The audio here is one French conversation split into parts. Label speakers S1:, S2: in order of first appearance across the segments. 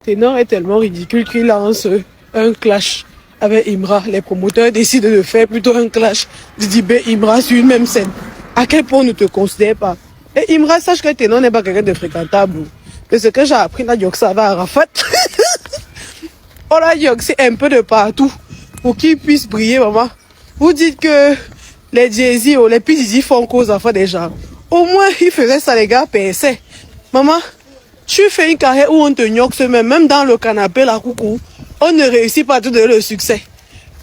S1: Ténor est tellement ridicule qu'il lance un clash avec Imra. Les promoteurs décident de faire plutôt un clash de Dibé Imra sur une même scène. À quel point on ne te considère pas? Et Imra, sache que Ténor n'est pas quelqu'un de fréquentable. C'est ce que j'ai appris là, ça va à Arafat. On l'a c'est un peu de partout pour qu'il puisse briller, maman. Vous dites que les Jay-Z ou les PDG font cause enfants des gens. Au moins, ils faisaient ça, les gars, paissaient. Maman, tu fais une carrière où on te gnoxe même dans le canapé, la coucou. On ne réussit pas à te donner le succès.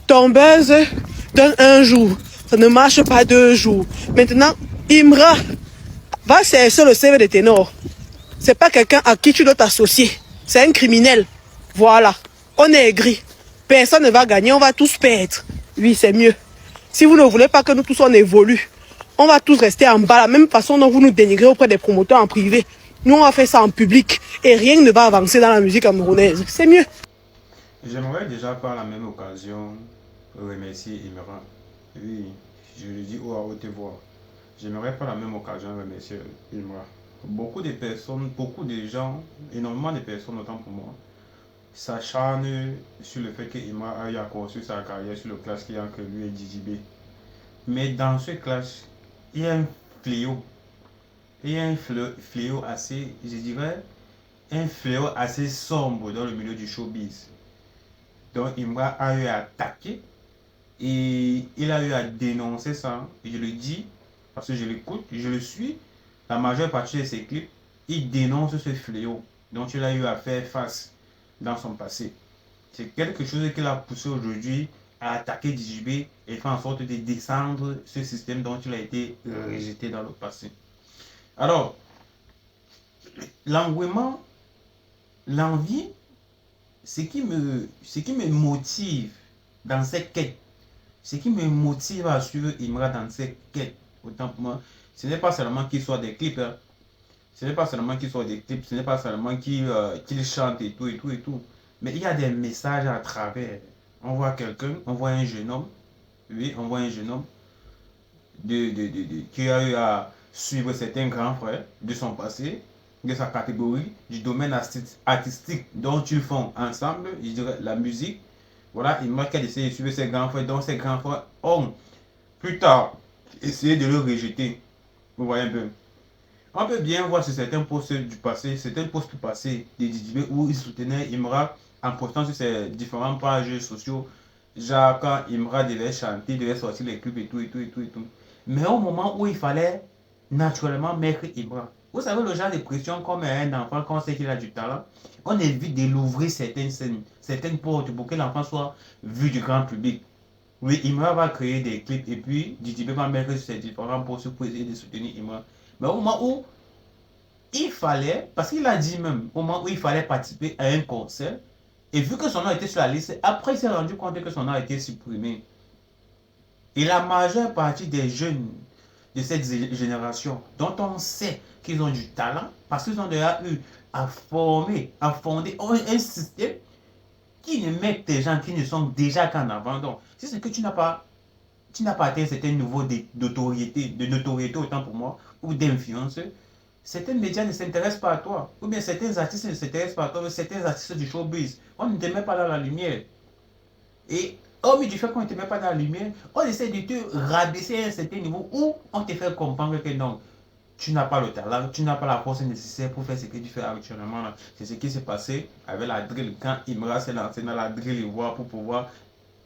S1: Ton buzz donne un jour. Ça ne marche pas 2 jours. Maintenant, Imra va chercher le CV de ténor. C'est pas quelqu'un à qui tu dois t'associer. C'est un criminel. Voilà. On est aigri. Personne ne va gagner, on va tous perdre. Oui, c'est mieux. Si vous ne voulez pas que nous tous on évolue, on va tous rester en bas. De la même façon dont vous nous dénigrez auprès des promoteurs en privé. Nous, on va faire ça en public. Et rien ne va avancer dans la musique camerounaise. C'est mieux.
S2: J'aimerais déjà par la même occasion remercier Imran. Oui, je le dis haut à haute voix. J'aimerais par la même occasion remercier Imran. Beaucoup de personnes, beaucoup de gens, énormément de personnes, autant pour moi, s'acharnent sur le fait que Imran a eu à construire sa carrière sur le clash qu'il y a entre lui et DJB. Mais dans ce clash, il y a un fléau. Il y a un fléau assez, je dirais, un fléau assez sombre dans le milieu du showbiz. Donc Imra a eu à attaquer et il a eu à dénoncer ça. Et je le dis parce que je l'écoute, je le suis. La majeure partie de ses clips, il dénonce ce fléau dont il a eu à faire face dans son passé. C'est quelque chose qui l'a poussé aujourd'hui à attaquer DJB et faire en sorte de descendre ce système dont il a été rejeté dans le passé. Alors, l'engouement, l'envie, ce qui me motive dans cette quête, ce qui me motive à suivre Imra dans cette quête, autant pour moi, ce n'est pas seulement qu'il soit des clips, hein. Ce n'est pas seulement qu'il soit des clips, ce n'est pas seulement qu'il chante et tout, et tout, et tout. Mais il y a des messages à travers. On voit quelqu'un, on voit un jeune homme, oui, on voit un jeune homme qui a eu à suivre certains grands frères de son passé, de sa catégorie, du domaine artistique dont ils font ensemble, je dirais la musique. Voilà, il manque d'essayer de suivre ses grands frères, dont ces grands frères ont plus tard essayé de le rejeter. Vous voyez un peu. On peut bien voir sur certains posts du passé, certains posts passés des DJB où ils soutenaient Imra en postant sur ses différentes pages sociaux. Genre quand Imra devait chanter, devait sortir les clips et tout, et tout, et tout, et tout. Mais au moment où il fallait naturellement mettre Imra, vous savez le genre de pression comme un enfant quand on sait qu'il a du talent, on évite de l'ouvrir certaines scènes, certaines portes pour que l'enfant soit vu du grand public. Oui, Imra va créer des clips et puis DJB va mettre sur ses différents posts pour essayer de soutenir Imra. Mais au moment où il fallait, parce qu'il a dit même, au moment où il fallait participer à un concert, et vu que son nom était sur la liste, après il s'est rendu compte que son nom a été supprimé. Et la majeure partie des jeunes de cette génération, dont on sait qu'ils ont du talent, parce qu'ils ont déjà eu à former, à fonder un système qui ne met des gens qui ne sont déjà qu'en avant. Donc, si c'est que tu n'as pas atteint un certain niveau de notoriété autant pour moi, ou d'influence, certains médias ne s'intéressent pas à toi. Ou bien certains artistes ne s'intéressent pas à toi, certains artistes du showbiz. On ne te met pas dans la lumière. Et hormis du fait qu'on ne te met pas dans la lumière, on essaie de te rabaisser à un certain niveau où on te fait comprendre que non, tu n'as pas le talent, tu n'as pas la force nécessaire pour faire ce que tu fais actuellement. C'est ce qui s'est passé avec la drill quand Imra s'est lancé dans la drill voix pour pouvoir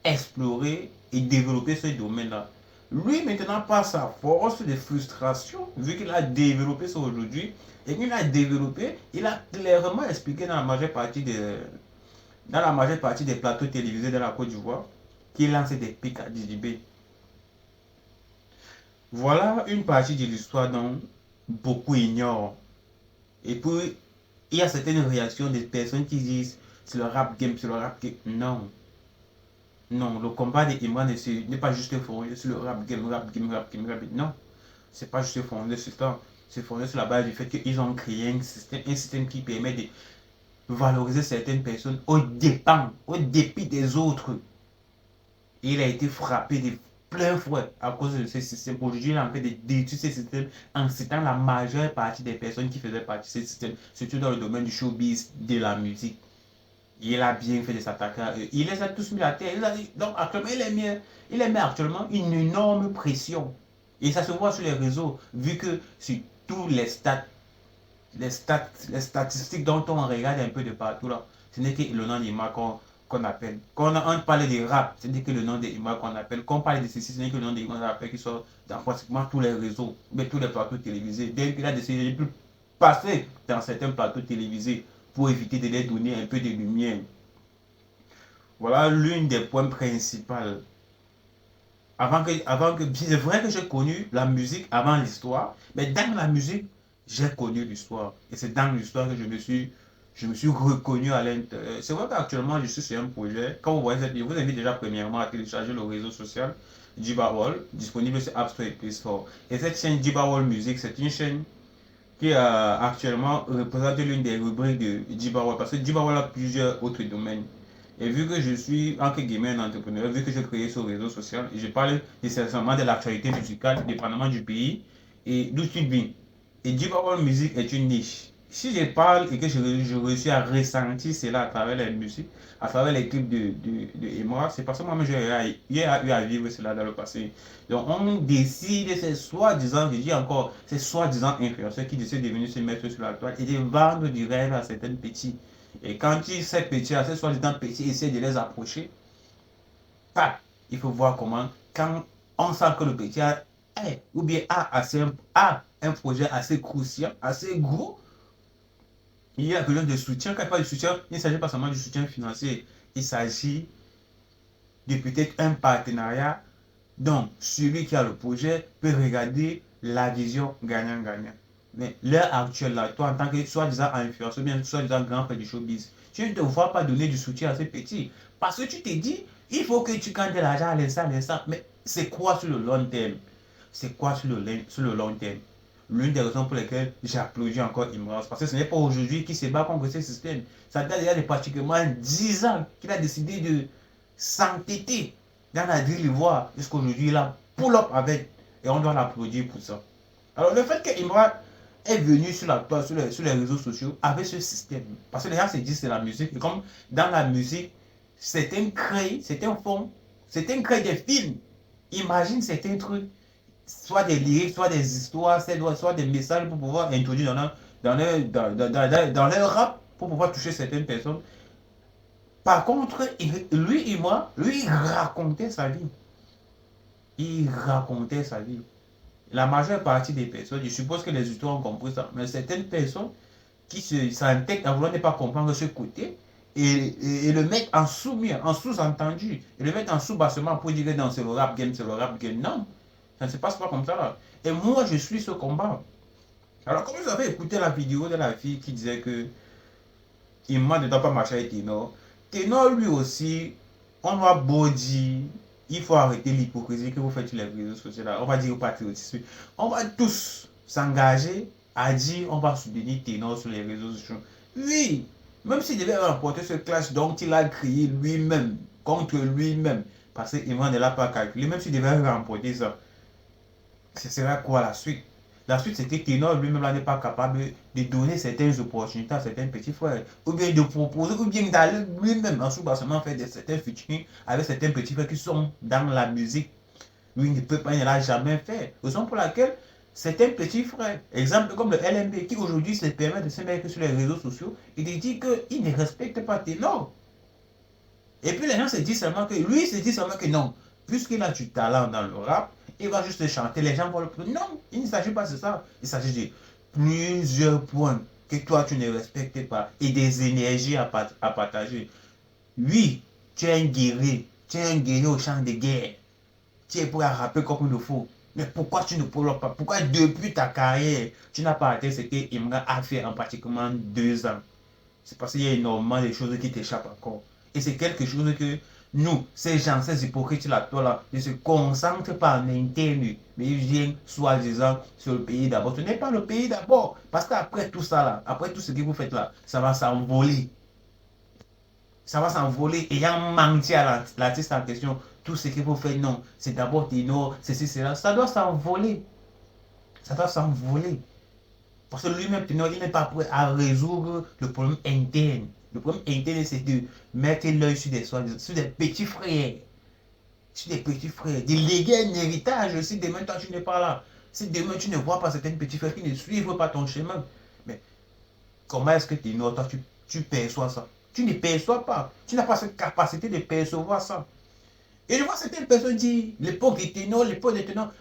S2: explorer et développer ce domaine-là. Lui, maintenant, par sa force de frustration, vu qu'il a développé ça aujourd'hui, et qu'il a développé, il a clairement expliqué dans la majeure partie des plateaux télévisés de la Côte d'Ivoire qu'il lance des pics à DJB. Voilà une partie de l'histoire dont beaucoup ignorent. Et puis, il y a certaines réactions des personnes qui disent c'est le rap game, c'est le rap game. Non. Non, le combat de Imran n'est pas juste fondé sur le rap game, rap game, rap game, rap game. Non, c'est pas juste fondé sur ça. C'est fondé sur la base du fait qu'ils ont créé un système qui permet de valoriser certaines personnes au dépit des autres. Et il a été frappé de plein fouet à cause de ce système. Aujourd'hui, il est en train de détruire ce système en citant la majeure partie des personnes qui faisaient partie de ce système, surtout dans le domaine du showbiz, de la musique. Il a bien fait de s'attaquer à eux. Il les a tous mis à terre. Donc actuellement, il les met actuellement une énorme pression. Et ça se voit sur les réseaux, vu que sur tous les statistiques dont on regarde un peu de partout là, ce n'est que le nom d'Ima qu'on appelle. Quand on parle de rap, ce n'est que le nom d'Ima qu'on appelle. Quand on parle de ceci, ce n'est que le nom d'Ima qu'on appelle qui sort dans pratiquement tous les réseaux, mais tous les plateaux télévisés. Dès qu'il a décidé de passer dans certains plateaux télévisés pour éviter de les donner un peu de lumière. Voilà l'une des points principaux. C'est vrai que j'ai connu la musique avant l'histoire, mais dans la musique, j'ai connu l'histoire. Et c'est dans l'histoire que je me suis reconnu à l'intérieur. C'est vrai qu'actuellement, je suis sur un projet. Quand vous voyez cette vidéo, je vous invite déjà premièrement à télécharger le réseau social Jiba Wall, disponible sur App Store et Play Store. Et cette chaîne Jiba Wall Music, c'est une chaîne qui actuellement représente l'une des rubriques de Jiba Wall, parce que Jiba Wall a plusieurs autres domaines. Et vu que je suis, entre guillemets, un entrepreneur, vu que j'ai créé ce réseau social, je parle nécessairement de l'actualité musicale, dépendamment du pays et d'où tu viens. Et Deep World Music est une niche. Si je parle et que je réussis à ressentir cela à travers la musique, à travers les clips de Emma, c'est parce que moi-même j'ai eu à vivre cela dans le passé. Donc on décide, c'est soi-disant, je dis encore, c'est soi-disant influenceurs qui décident de venir se mettre sur la toile et de vendre du rêve à certains petits. Et quand ces petits, ces soi-disant petits, essaient de les approcher, il faut voir comment, quand on sent que le petit a, ou bien a un projet assez crucial, assez gros, il y a besoin de soutien. Quand il parle de soutien, il ne s'agit pas seulement du soutien financier, il s'agit de peut-être un partenariat. Donc, celui qui a le projet peut regarder la vision gagnant-gagnant. Mais l'heure actuelle, là, toi, en tant que soi-disant influenceur, bien soi-disant grand frère du showbiz, tu ne te vois pas donner du soutien à ces petits. Parce que tu t'es dit, il faut que tu gagnes de l'argent à l'instant. Mais c'est quoi sur le long terme? C'est quoi sur le long terme? L'une des raisons pour lesquelles j'applaudis encore Imran, parce que ce n'est pas aujourd'hui qu'il se bat contre ce système. Ça date déjà de pratiquement 10 ans qu'il a décidé de s'entêter dans la drill ivoire jusqu'aujourd'hui il a pull up avec et on doit l'applaudir pour ça. Alors le fait que Imran est venu sur la toile, sur les réseaux sociaux avec ce système, parce que les gens se disent c'est la musique, et comme dans la musique, certains créent des films. Imagine certains trucs, soit des lyriques, soit des histoires, soit des messages pour pouvoir introduire dans leur rap, pour pouvoir toucher certaines personnes. Par contre, lui, il racontait sa vie. Il racontait sa vie. La majeure partie des personnes, je suppose que les histoires ont compris ça, mais certaines personnes qui s'entêtent à vouloir ne pas comprendre ce côté et le mettre en sous-entendu, et le mettre en sous-bassement pour dire que non, c'est le rap game, c'est le rap game. Non, ça ne se passe pas comme ça là. Et moi, je suis ce combat. Alors, comme vous avez écouté la vidéo de la fille qui disait que Imma ne doit pas marcher avec Ténor, Ténor lui aussi, on va beau dire, il faut arrêter l'hypocrisie que vous faites sur les réseaux sociaux. On va dire au patriotisme. On va tous s'engager à dire on va soutenir Ténor sur les réseaux sociaux. Oui, même s'il devait remporter ce clash dont il a créé lui-même, contre lui-même, parce qu'Imran ne l'a pas calculé, même s'il devait remporter ça, ce sera quoi la suite? La suite, c'est que Ténor lui-même n'est pas capable de donner certaines opportunités à certains petits frères, ou bien de proposer, ou bien d'aller lui-même en sous-bassement faire certains featuring avec certains petits frères qui sont dans la musique. Lui, il ne peut pas, il ne l'a jamais fait. Raison pour laquelle certains petits frères, exemple comme le LMB, qui aujourd'hui se permet de se mettre sur les réseaux sociaux et de dire qu'il ne respecte pas Ténor. Et puis les gens se disent seulement que, lui, se dit seulement que non, puisqu'il a du talent dans le rap, il va juste chanter, les gens vont le prendre. Non, il ne s'agit pas de ça. Il s'agit de plusieurs points que toi tu ne respectes pas et des énergies à partager. Oui, tu es un guerrier au champ de guerre. Tu es prêt à rapper comme il le faut. Mais pourquoi tu ne pourras pas? Pourquoi depuis ta carrière, tu n'as pas atteint ce que Imran a fait en pratiquement 2 ans? C'est parce qu'il y a énormément de choses qui t'échappent encore. Et c'est quelque chose que nous, ces gens, ces hypocrites-là, ne se concentrent pas en interne, mais ils viennent soi-disant sur le pays d'abord. Ce n'est pas le pays d'abord, parce qu'après tout ça, là, après tout ce que vous faites là, ça va s'envoler. Ça va s'envoler, ayant menti à l'artiste en question. Tout ce que vous faites, non, c'est d'abord Ténor, ceci, cela. Ça doit s'envoler. Ça doit s'envoler. Parce que lui-même, Ténor, il n'est pas prêt à résoudre le problème interne. Le problème interne, c'est de mettre l'œil sur sur des petits frères. Sur des petits frères. De léguer un héritage si demain toi tu n'es pas là. Si demain tu ne vois pas certains petits frères qui ne suivent pas ton chemin. Mais comment est-ce que Ténor, toi tu perçois ça? Tu ne perçois pas. Tu n'as pas cette capacité de percevoir ça. Et je vois certaines personnes dire, l'époque des Ténor,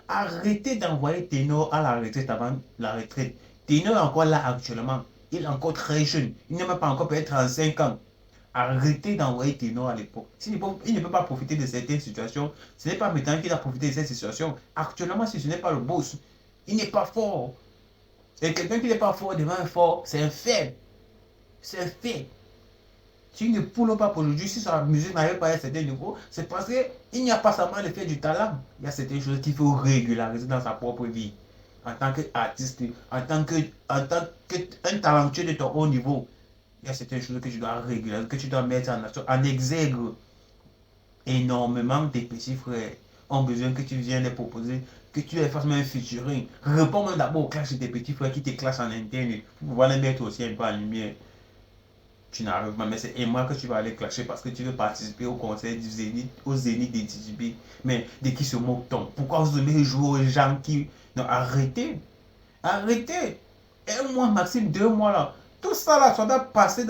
S2: arrêtez d'envoyer Ténor à la retraite avant la retraite. Ténor est encore là actuellement. Il est encore très jeune. Il n'est même pas encore peut-être 35 ans. Arrêtez d'envoyer Ténor à l'époque. Il ne peut pas profiter de certaines situations. Ce n'est pas maintenant qu'il a profité de cette situation. Actuellement, si ce n'est pas le boss, il n'est pas fort. Et quelqu'un qui n'est pas fort devant un fort, c'est un faible. C'est un fait. Si il ne poule pas pour aujourd'hui, si sa musique n'arrive pas à un certain niveau, c'est parce qu'il n'y a pas seulement le fait du talent. Il y a certaines choses qu'il faut régulariser dans sa propre vie. En tant qu'artiste, en tant qu'un talentueux de ton haut niveau, il y a certaines choses que tu dois régulariser, que tu dois mettre en exergue. Énormément des petits frères ont besoin que tu viennes les proposer, que tu les fasses même un featuring. Réponds d'abord au clash de tes petits frères qui te clashent en interne pour pouvoir les mettre aussi un peu en lumière. Tu n'arrives pas, mais c'est moi que tu vas aller clasher parce que tu veux participer au concert du Zénith, au Zénith des TGB. Mais de qui se moque-t-on? Pourquoi vous aimez jouer aux gens qui... Non, arrêtez. Arrêtez. Un mois, maximum 2 mois là. Tout ça là, ça doit passer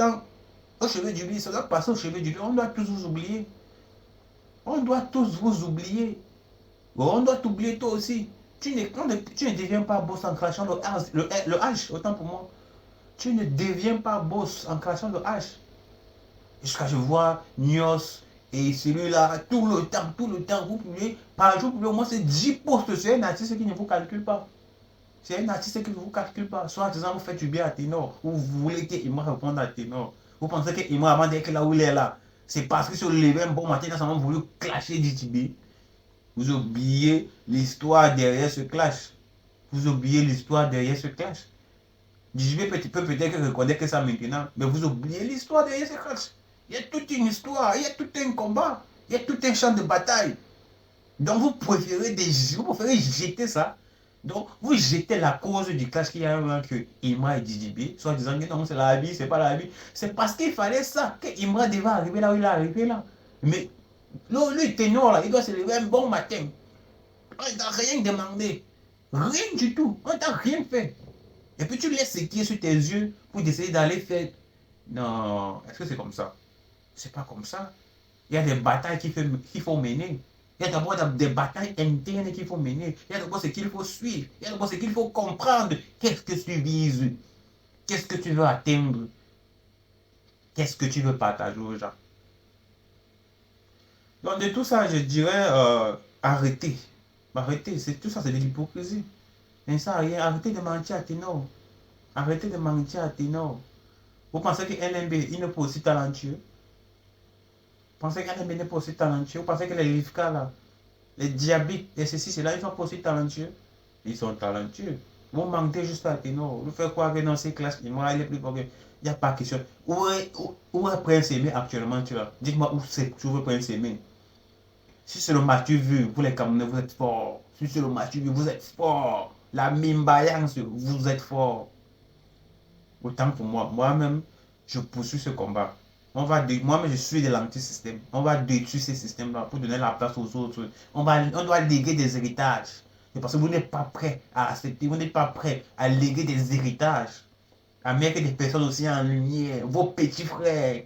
S2: au cheveu du lit. Ça doit passer au cheveu du lit. On doit tous vous oublier. On doit tous vous oublier. On doit t'oublier toi aussi. Tu ne deviens pas boss en crachant le H, autant pour moi. Tu ne deviens pas boss en crachant le H. Jusqu'à je vois Nios et celui-là, tout le temps, vous pouvez, par jour, vous pouvez au moins c'est 10 postes. C'est un artiste qui ne vous calcule pas. C'est un artiste qui ne vous calcule pas. Soit disant, vous faites du bien à Ténor, ou vous voulez qu'il me réponde à Ténor. Vous pensez qu'il m'a avant d'être là où il est là. C'est parce que sur le levé un bon matin, il a seulement voulu clasher DTB. Vous oubliez l'histoire derrière ce clash. Vous oubliez l'histoire derrière ce clash. DTB peut peut-être reconnaître que ça maintenant, mais vous oubliez l'histoire derrière ce clash. Il y a toute une histoire, il y a tout un combat, il y a tout un champ de bataille. Donc vous préférez jeter ça. Donc vous jetez la cause du clash qu'il y a entre Imra et DJB, soit disant que non, c'est la vie, c'est pas la vie. C'est parce qu'il fallait ça que Imra devait arriver là où il est arrivé là. Mais le ténor là, il doit se lever un bon matin. On t'a rien demandé. Rien du tout. On t'a rien fait. Et puis tu laisses ce qui est sur tes yeux pour essayer d'aller faire. Non, est-ce que c'est comme ça? C'est pas comme ça. Il y a des batailles qu'il faut mener. Il y a d'abord des batailles internes qu'il faut mener. Il y a d'abord ce qu'il faut suivre. Il y a d'abord ce qu'il faut comprendre. Qu'est-ce que tu vises? Qu'est-ce que tu veux atteindre? Qu'est-ce que tu veux partager aux gens? Donc de tout ça, je dirais arrêtez. Arrêtez. Tout ça, c'est de l'hypocrisie. Ça, rien. Arrêtez de mentir à Ténor. Arrêtez de mentir à Ténor. Vous pensez que NMB, il n'est pas aussi talentueux? Vous pensez qu'un n'est pas aussi talentueux? Vous pensez que les Rivka là, les diabites, et ceci, c'est là, ils sont pas aussi talentueux? Ils sont talentueux. Vous mentez juste à Ténor. Vous faites croire que dans ces classes, il est plus fort. Il n'y a pas question. Où est Prince Aimé actuellement, tu vois? Dites-moi où c'est que tu veux Prince Aimé. Si c'est le Mathieu Vu, vous les Camerounais, vous êtes forts. Si c'est le Mathieu Vu, vous êtes forts. La Mimbayang, vous êtes forts. Autant pour moi. Moi-même, je poursuis ce combat. Moi-même, je suis de l'anti-système. On va détruire ces systèmes-là pour donner la place aux autres. On doit léguer des héritages. C'est parce que vous n'êtes pas prêt à accepter, vous n'êtes pas prêt à léguer des héritages. À mettre des personnes aussi en lumière. Vos petits frères.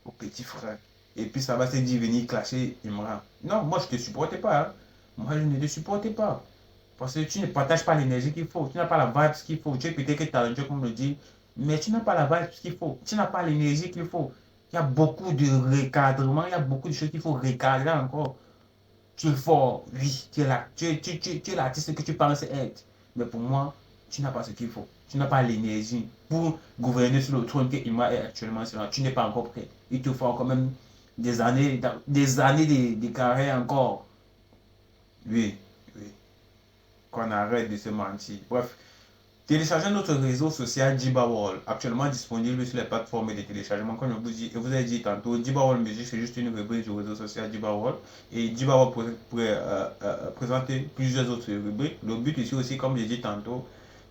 S2: Vos petits frères. Et puis ça va se dire venir clasher Imran. Non, moi je ne te supporte pas. Hein. Moi je ne te supporte pas. Parce que tu ne partages pas l'énergie qu'il faut. Tu n'as pas la vibe qu'il faut. Tu es peut-être talentueux comme on le dit. Mais tu n'as pas la vibe qu'il faut. Tu n'as pas l'énergie qu'il faut. Il y a beaucoup de recadrement. Il y a beaucoup de choses qu'il faut recadrer encore. Tu es fort. Oui, tu es là. Tu es l'artiste que tu penses être. Mais pour moi, tu n'as pas ce qu'il faut. Tu n'as pas l'énergie pour gouverner sur le trône que Imra est actuellement. Tu n'es pas encore prêt. Il te faut quand même des années de carrière encore. Oui, oui. Qu'on arrête de se mentir. Bref, téléchargez notre réseau social Jibawall, actuellement disponible sur les plateformes de téléchargement. Comme je vous ai dit tantôt, Jibawall Music, c'est juste une rubrique du réseau social Jibawall. Et Jibawall pourrait présenter plusieurs autres rubriques. Le but ici aussi, comme j'ai dit tantôt,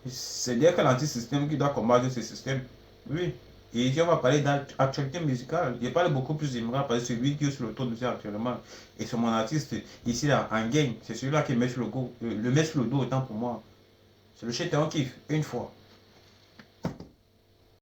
S2: c'est dire que l'anti-système qui doit combattre ce système. Oui, Et ici, on va parler d'actualité musicale. Je parle beaucoup plus d'Imra parce que c'est lui qui est sur le tour de musique actuellement. Et c'est mon artiste ici, là, en gang. C'est celui-là qui met sur le go, le met sur le dos autant pour moi. C'est le shit, on kiffe, une fois.